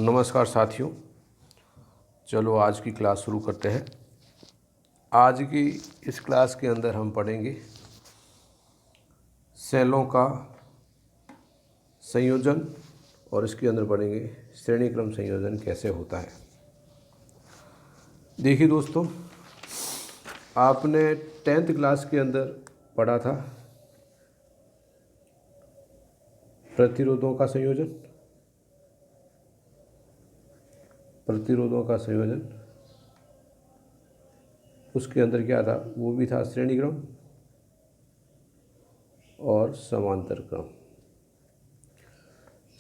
नमस्कार साथियों, चलो आज की क्लास शुरू करते हैं। आज की इस क्लास के अंदर हम पढ़ेंगे सेलों का संयोजन और इसके अंदर पढ़ेंगे श्रेणी क्रम संयोजन कैसे होता है। देखिए दोस्तों, आपने 10th क्लास के अंदर पढ़ा था प्रतिरोधों का संयोजन, उसके अंदर क्या था, वो भी था श्रेणी क्रम और समांतर क्रम।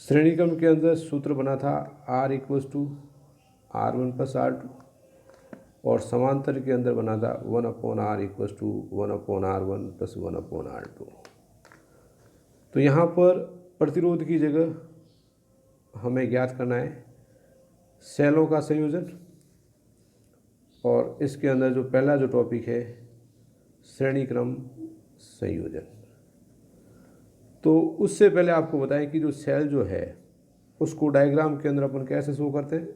श्रेणी क्रम के अंदर सूत्र बना था R = R1 + R2 और समांतर के अंदर बना था 1/R = 1/R1 + 1/R2। तो यहाँ पर प्रतिरोध की जगह हमें ज्ञात करना है सेलों का संयोजन, और इसके अंदर जो पहला जो टॉपिक है श्रेणी क्रम संयोजन। तो उससे पहले आपको बताएं कि जो सेल जो है उसको डायग्राम के अंदर अपन कैसे शो करते हैं।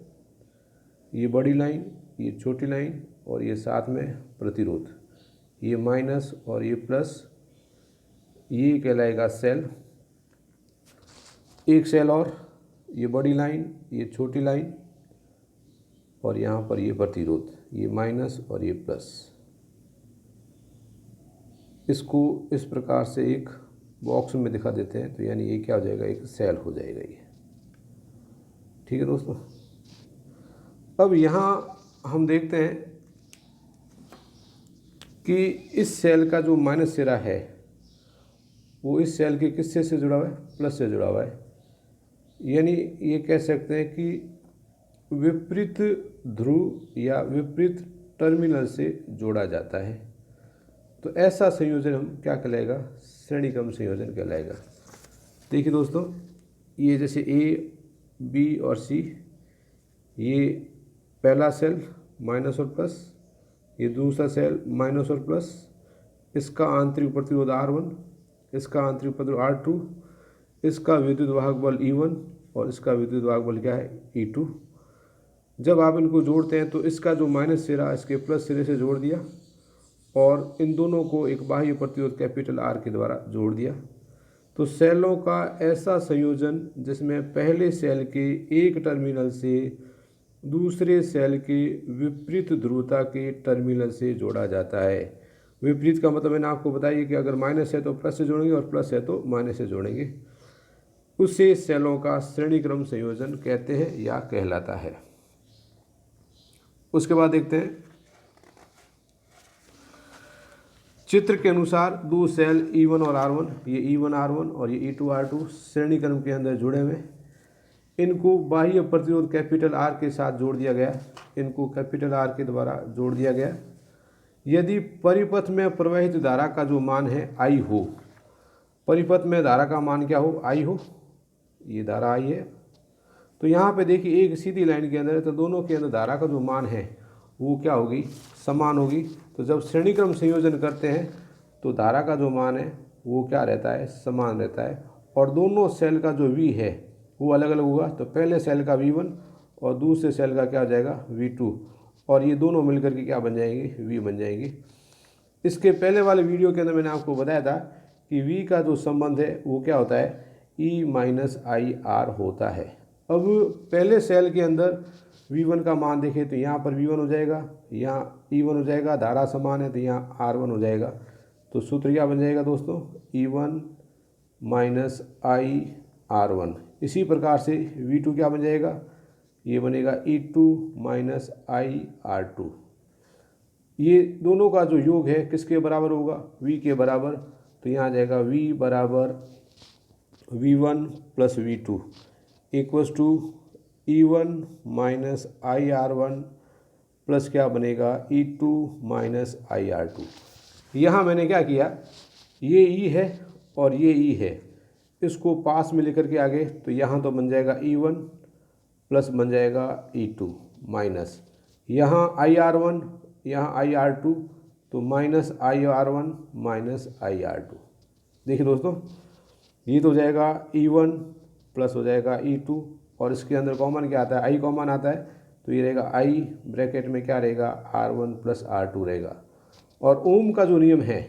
ये बड़ी लाइन, ये छोटी लाइन और ये साथ में प्रतिरोध, ये माइनस और ये प्लस, ये कहलाएगा सेल। एक सेल और, ये बड़ी लाइन, ये छोटी लाइन और यहाँ पर ये प्रतिरोध, ये माइनस और ये प्लस। इसको इस प्रकार से एक बॉक्स में दिखा देते हैं, तो यानी ये क्या हो जाएगा, एक सेल हो जाएगा ये। ठीक है दोस्तों। अब यहाँ हम देखते हैं कि इस सेल का जो माइनस सिरा है वो इस सेल के किससे से जुड़ा हुआ है, प्लस से जुड़ा हुआ है। यानी ये कह सकते हैं कि विपरीत ध्रुव या विपरीत टर्मिनल से जोड़ा जाता है। तो ऐसा संयोजन हम क्या कहलाएगा, श्रेणी क्रम संयोजन कहलाएगा। देखिए दोस्तों, ये जैसे A, B और C, ये पहला सेल माइनस और प्लस, ये दूसरा सेल माइनस और प्लस, इसका आंतरिक प्रतिरोध R1, इसका आंतरिक प्रतिरोध R2, इसका विद्युत वाहक बल E1 और इसका विद्युत वाहक बल क्या है, E2। जब आप इनको जोड़ते हैं तो इसका जो माइनस सिरा इसके प्लस सिरे से जोड़ दिया और इन दोनों को एक बाह्य प्रतिरोध कैपिटल R के द्वारा जोड़ दिया। तो सेलों का ऐसा संयोजन जिसमें पहले सेल के एक टर्मिनल से दूसरे सेल के विपरीत ध्रुवता के टर्मिनल से जोड़ा जाता है। विपरीत का मतलब मैंने आपको बताया कि अगर माइनस है तो प्लस से जोड़ेंगे और प्लस है तो माइनस से जोड़ेंगे। उसे सेलों का श्रेणी क्रम संयोजन कहते हैं या कहलाता है। उसके बाद देखते हैं चित्र के अनुसार दो सेल E1 और R1, ये E1 R1 और ये E2 R2 श्रेणी क्रम के अंदर जुड़े हुए, इनको बाह्य प्रतिरोध कैपिटल R के साथ जोड़ दिया गया, इनको कैपिटल R के द्वारा जोड़ दिया गया। यदि परिपथ में प्रवाहित धारा का जो मान है I हो, परिपथ में धारा का मान क्या हो, I हो, ये धारा I है। तो यहाँ पे देखिए एक सीधी लाइन के अंदर है, तो दोनों के अंदर धारा का जो मान है वो क्या होगी, समान होगी। तो जब श्रेणी क्रम संयोजन करते हैं तो धारा का जो मान है वो क्या रहता है, समान रहता है। और दोनों सेल का जो V है वो अलग अलग होगा। तो पहले सेल का V1 और दूसरे सेल का क्या हो जाएगा, V2, और ये दोनों मिलकर के क्या बन जाएंगे, V बन जाएंगे। इसके पहले वाले वीडियो के अंदर मैंने आपको बताया था कि V का जो संबंध है वो क्या होता है, E-IR होता है। अब पहले सेल के अंदर V1 का मान देखें तो यहाँ पर V1 हो जाएगा, यहाँ E1 हो जाएगा, धारा समान है तो यहाँ R1 हो जाएगा। तो सूत्र क्या बन जाएगा दोस्तों, E1 - IR1। इसी प्रकार से V2 क्या बन जाएगा, ये बनेगा E2 - IR2। ये दोनों का जो योग है किसके बराबर होगा, V के बराबर। तो यहाँ आ जाएगा V बराबर V1 + V2 = E1 - IR1 plus क्या बनेगा, E2 - IR2। यहाँ मैंने क्या किया, ये E है और ये E है, इसको पास में लेकर के आगे, तो यहाँ तो बन जाएगा E1 प्लस बन जाएगा E2 माइनस, यहाँ IR1 यहाँ IR2, तो -IR1 - IR2। देखिए दोस्तों, ये तो हो जाएगा E1 प्लस हो जाएगा E2 और इसके अंदर कॉमन क्या आता है, आई कॉमन आता है, तो ये रहेगा आई ब्रैकेट में क्या रहेगा R1 प्लस R2 रहेगा। और ओम का जो नियम है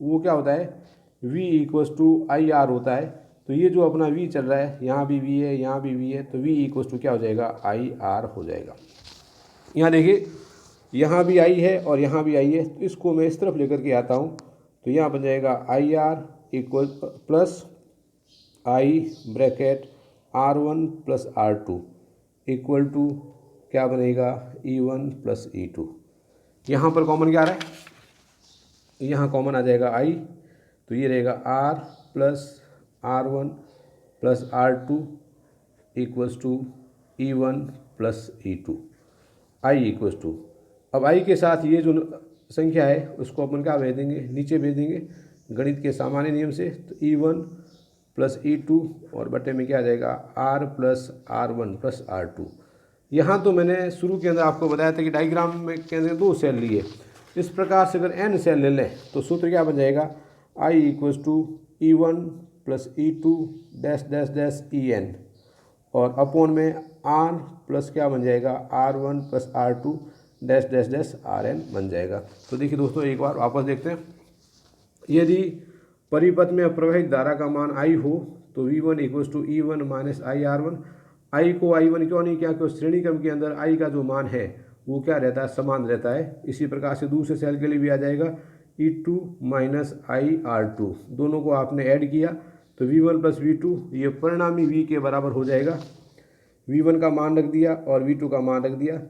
वो क्या होता है, V equals to I R होता है। तो ये जो अपना V चल रहा है, यहाँ भी V है, यहाँ भी V है, तो V इक्वस टू क्या हो जाएगा आई आर हो जाएगा। यहाँ देखिए यहाँ भी आई है और यहाँ भी आई है, तो इसको मैं इस तरफ लेकर के आता हूँ, तो यहाँ बन जाएगा I R equal plus I bracket R1 plus R2 equal to क्या बनेगा E1 प्लस E2। यहाँ पर कॉमन क्या आ रहा है, यहाँ कॉमन आ जाएगा आई, तो ये रहेगा R plus R1 plus R2 equals to E1 plus E2 I equals to. अब आई के साथ ये जो संख्या है उसको अपन क्या भेज देंगे, नीचे भेज देंगे गणित के सामान्य नियम से, तो E1 प्लस E2 और बटे में क्या आ जाएगा R plus R1 plus R2। यहाँ तो मैंने शुरू के अंदर आपको बताया था कि डायग्राम में के अंदर 2 सेल लिए, इस प्रकार से अगर n सेल ले लें तो सूत्र क्या बन जाएगा I equals to E1 plus E2 dash dash dash EN और अपॉन में R प्लस क्या बन जाएगा R1 plus R2 dash dash dash RN बन जाएगा। तो देखिए दोस्तों एक बार वापस देखते हैं, यदि परिपथ में प्रवाहित धारा का मान I हो तो V1 equals to E1 minus I R1। I को I1 क्यों नहीं किया, क्योंकि श्रेणी क्रम के अंदर I का जो मान है वो क्या रहता है, समान रहता है। इसी प्रकार से दूसरे सेल के लिए भी आ जाएगा E2 माइनस आई R2, दोनों को आपने ऐड किया तो V1 प्लस V2 ये परिणामी V के बराबर हो जाएगा। V1 का मान रख दिया और V2 का मान रख दिया,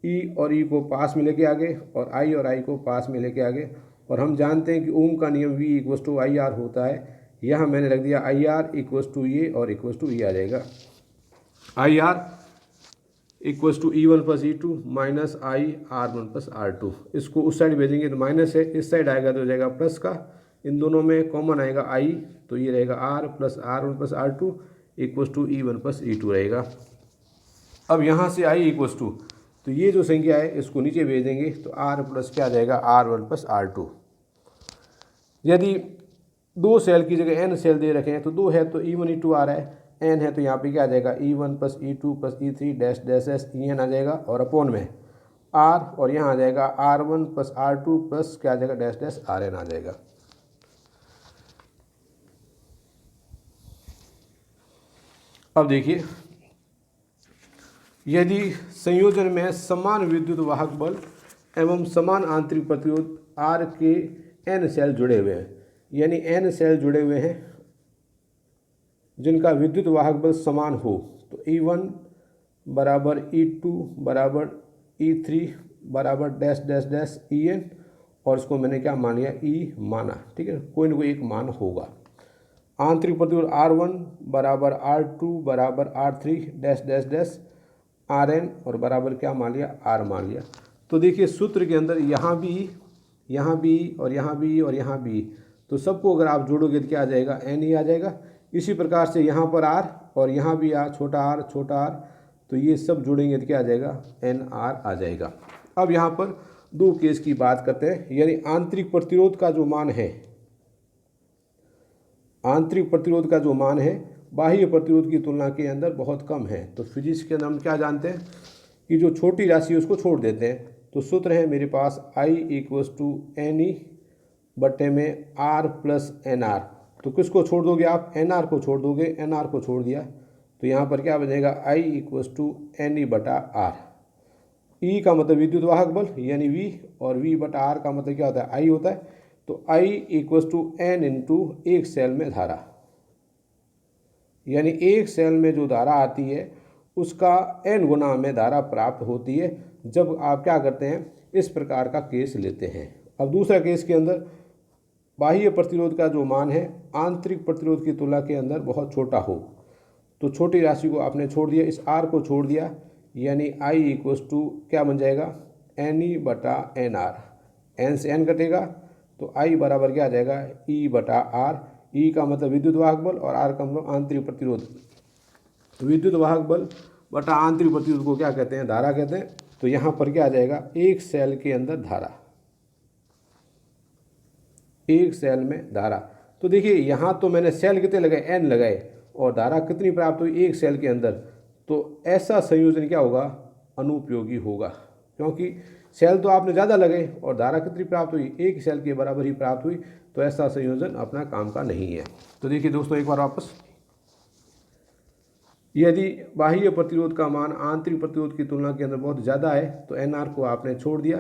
E और E को पास में लेके आ गए और I को पास में लेके आ गए। और हम जानते हैं कि ओम का नियम V equals to I R होता है, यहाँ मैंने रख दिया आई आर इक्वस टू ये और इक्वस टू ई आ जाएगा। I R equals to E1 plus E2 minus I R1 plus R2, इसको उस साइड भेजेंगे तो माइनस है, इस साइड आएगा तो हो जाएगा प्लस का, इन दोनों में कॉमन आएगा I, तो ये रहेगा R plus R1 plus R2 equals to E1 plus E2 रहेगा। अब यहाँ से I इक्वस टू, तो ये जो संख्या है इसको नीचे भेज देंगे तो R प्लस क्या आ जाएगा R1 प्लस R2। यदि 2 सेल की जगह n सेल दे रखे हैं तो 2 है तो E1 E2 आ रहा है, n है तो यहाँ पे क्या आ जाएगा E1 plus E2 plus E3 dash dash dash EN आ जाएगा और अपॉन में R और यहाँ आ जाएगा R1 प्लस R2 प्लस क्या आ जाएगा डैश डैश RN आ जाएगा। अब देखिए यदि संयोजन में समान विद्युत वाहक बल एवं समान आंतरिक प्रतिरोध R के n सेल जुड़े हुए हैं, यानी n सेल जुड़े हुए हैं जिनका विद्युत वाहक बल समान हो, तो E1 बराबर E2 बराबर E3 बराबर डैश डैश डैश EN और इसको मैंने क्या मान लिया E माना, ठीक है, कोई ना कोई एक मान होगा। आंतरिक प्रतिरोध R1 बराबर R2 बराबर R3 dash dash dash RN और बराबर क्या मान लिया R मान लिया। तो देखिए सूत्र के अंदर यहाँ भी और यहाँ भी और यहाँ भी, तो सबको अगर आप जोड़ोगे तो क्या आ जाएगा N ही आ जाएगा। इसी प्रकार से यहाँ पर R और यहाँ भी R छोटा r, तो ये सब जोड़ेंगे तो क्या आ जाएगा NR आ जाएगा। अब यहाँ पर 2 केस की बात करते हैं, यानी आंतरिक प्रतिरोध का जो मान है, आंतरिक प्रतिरोध का जो मान है बाह्य प्रतिरोध की तुलना के अंदर बहुत कम है। तो फिजिक्स के अंदर हम क्या जानते हैं कि जो छोटी राशि है उसको छोड़ देते हैं। तो सूत्र है मेरे पास I इक्वल्स टू NE बटे में R प्लस NR, तो किसको छोड़ दोगे आप, NR को छोड़ दोगे, NR को छोड़ दिया तो यहाँ पर क्या बनेगा I इक्वल्स टू NE बटा R। E का मतलब विद्युत वाहक बल यानी V और V बटा R का मतलब क्या होता है I होता है, तो I equals to N into एक सेल में धारा, यानी एक सेल में जो धारा आती है उसका n गुना में धारा प्राप्त होती है जब आप क्या करते हैं इस प्रकार का केस लेते हैं। अब दूसरा केस के अंदर बाह्य प्रतिरोध का जो मान है आंतरिक प्रतिरोध की तुलना के अंदर बहुत छोटा हो, तो छोटी राशि को आपने छोड़ दिया, इस R को छोड़ दिया, यानी I इक्वल्स टू क्या बन जाएगा NE बटा NR, N से N कटेगा तो I बराबर क्या आ जाएगा E बटा R। E का मतलब विद्युत वाहक बल और R का मतलब आंतरिक प्रतिरोध। विद्युत वाहक बल बटा आंतरिक प्रतिरोध को क्या कहते हैं, धारा कहते हैं। तो यहाँ पर क्या आ जाएगा एक सेल के अंदर धारा, एक सेल में धारा। तो देखिए यहाँ तो मैंने सेल कितने लगाए N लगाए और धारा कितनी प्राप्त हुई एक सेल के अंदर, तो ऐसा संयोजन क्या होगा, अनुपयोगी होगा, क्योंकि सेल तो आपने ज़्यादा लगे और धारा कितनी प्राप्त हुई, एक सेल के बराबर ही प्राप्त हुई, तो ऐसा संयोजन अपना काम का नहीं है। तो देखिए दोस्तों एक बार वापस, यदि बाह्य प्रतिरोध का मान आंतरिक प्रतिरोध की तुलना के अंदर बहुत ज़्यादा है तो NR को आपने छोड़ दिया,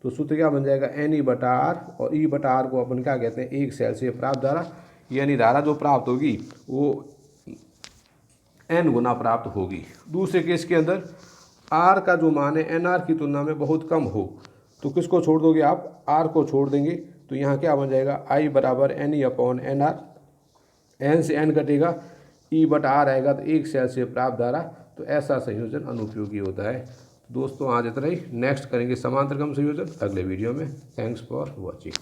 तो सूत्र क्या बन जाएगा, NE/R, और E/R को अपन क्या कहते हैं, एक सेल से प्राप्त धारा, यानी धारा जो प्राप्त होगी वो N गुना प्राप्त होगी। दूसरे केस के अंदर R का जो मान है NR की तुलना में बहुत कम हो, तो किसको छोड़ दोगे आप, R को छोड़ देंगे, तो यहाँ क्या बन जाएगा, I बराबर NE/NR, N से N कटेगा, E/R आएगा, तो एक सेल से प्राप्त धारा, तो ऐसा संयोजन अनुपयोगी होता है। दोस्तों आज इतना ही, नेक्स्ट करेंगे समांतर क्रम संयोजन अगले वीडियो में। Thanks for watching.